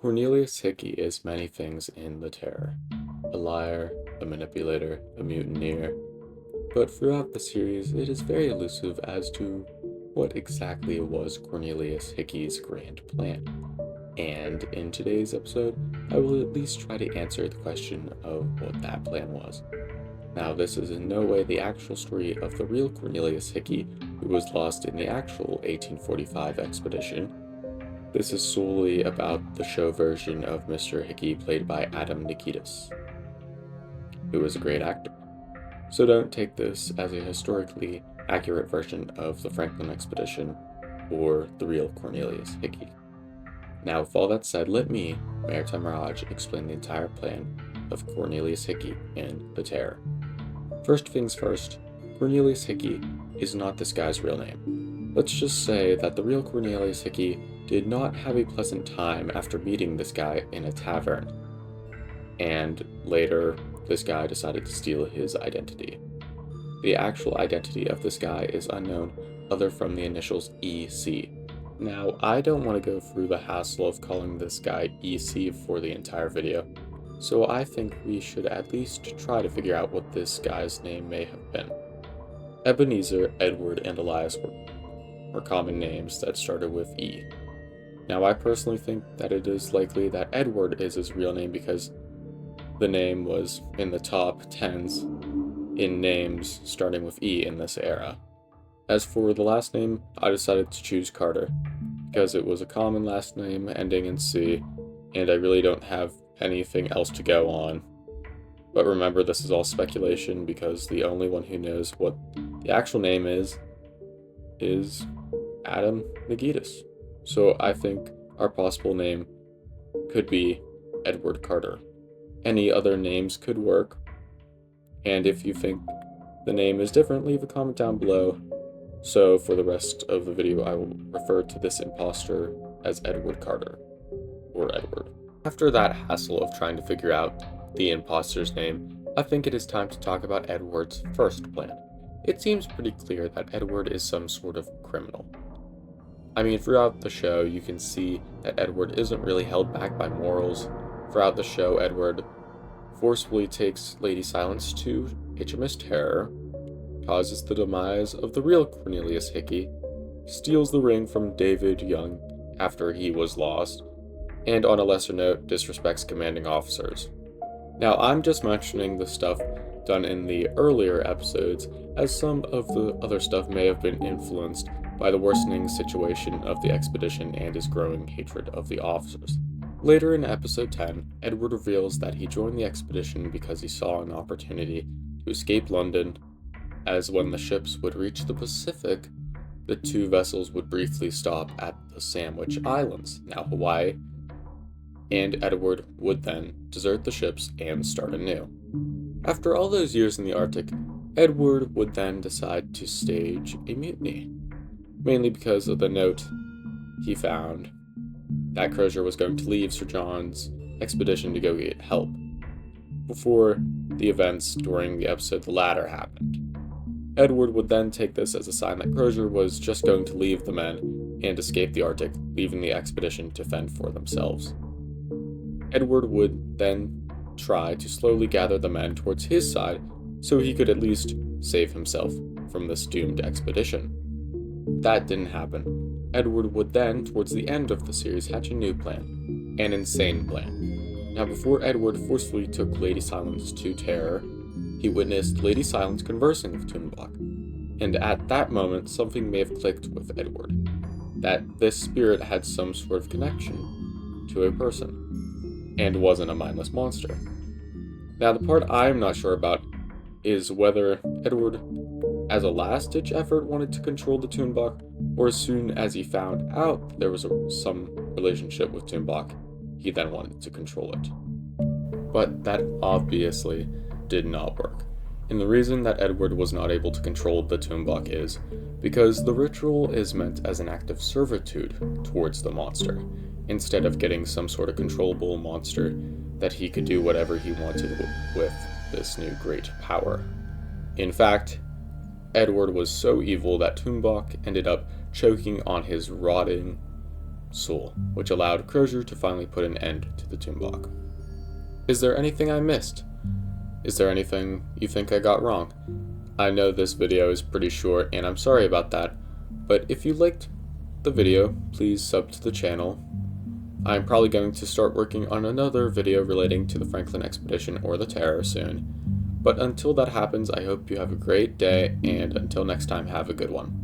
Cornelius Hickey is many things in The Terror: a liar, a manipulator, a mutineer, but throughout the series it is very elusive as to what exactly was Cornelius Hickey's grand plan. And in today's episode, I will at least try to answer the question of what that plan was. Now, this is in no way the actual story of the real Cornelius Hickey, who was lost in the actual 1845 expedition. This is solely about the show version of Mr. Hickey, played by Adam Nikitas, who is a great actor. So don't take this as a historically accurate version of the Franklin expedition or the real Cornelius Hickey. Now, with all that said, let me, Maritime Raj, explain the entire plan of Cornelius Hickey in The Terror. First things first, Cornelius Hickey is not this guy's real name. Let's just say that the real Cornelius Hickey did not have a pleasant time after meeting this guy in a tavern, and later this guy decided to steal his identity. The actual identity of this guy is unknown other from the initials EC. Now, I don't want to go through the hassle of calling this guy EC for the entire video, so I think we should at least try to figure out what this guy's name may have been. Ebenezer, Edward, and Elias were common names that started with E. Now, I personally think that it is likely that Edward is his real name because the name was in the top 10s in names starting with E in this era. As for the last name, I decided to choose Carter because it was a common last name ending in C, and I really don't have anything else to go on. But remember, this is all speculation because the only one who knows what the actual name is Adam Nikitas. So I think our possible name could be Edward Carter. Any other names could work, and if you think the name is different, leave a comment down below. So for the rest of the video, I will refer to this imposter as Edward Carter, or Edward. After that hassle of trying to figure out the imposter's name, I think it is time to talk about Edward's first plan. It seems pretty clear that Edward is some sort of criminal. I mean, throughout the show, you can see that Edward isn't really held back by morals. Throughout the show, Edward forcefully takes Lady Silence to HMS Terror, causes the demise of the real Cornelius Hickey, steals the ring from David Young after he was lost, and on a lesser note, disrespects commanding officers. Now, I'm just mentioning the stuff done in the earlier episodes, as some of the other stuff may have been influenced by the worsening situation of the expedition and his growing hatred of the officers. Later in episode 10, Edward reveals that he joined the expedition because he saw an opportunity to escape London, as when the ships would reach the Pacific, the two vessels would briefly stop at the Sandwich Islands, now Hawaii, and Edward would then desert the ships and start anew. After all those years in the Arctic, Edward would then decide to stage a mutiny, mainly because of the note he found that Crozier was going to leave Sir John's expedition to go get help, before the events during the episode The Ladder happened. Edward would then take this as a sign that Crozier was just going to leave the men and escape the Arctic, leaving the expedition to fend for themselves. Edward would then try to slowly gather the men towards his side so he could at least save himself from this doomed expedition. That didn't happen. Edward would then, towards the end of the series, hatch a new plan, an insane plan. Now, before Edward forcefully took Lady Silence to Terror, he witnessed Lady Silence conversing with Tumbach, and at that moment something may have clicked with Edward, that this spirit had some sort of connection to a person, and wasn't a mindless monster. Now, the part I'm not sure about is whether Edward, as a last-ditch effort, wanted to control the Tumbach, or as soon as he found out there was some relationship with Tumbach, he then wanted to control it. But that obviously did not work. And the reason that Edward was not able to control the Tumbach is because the ritual is meant as an act of servitude towards the monster, instead of getting some sort of controllable monster that he could do whatever he wanted with this new great power. In fact, Edward was so evil that Tumbach ended up choking on his rotting Sewell, which allowed Crozier to finally put an end to the tomb block. Is there anything I missed? Is there anything you think I got wrong? I know this video is pretty short and I'm sorry about that, but if you liked the video, please sub to the channel. I'm probably going to start working on another video relating to the Franklin expedition or the Terror soon, but until that happens, I hope you have a great day, and until next time, have a good one.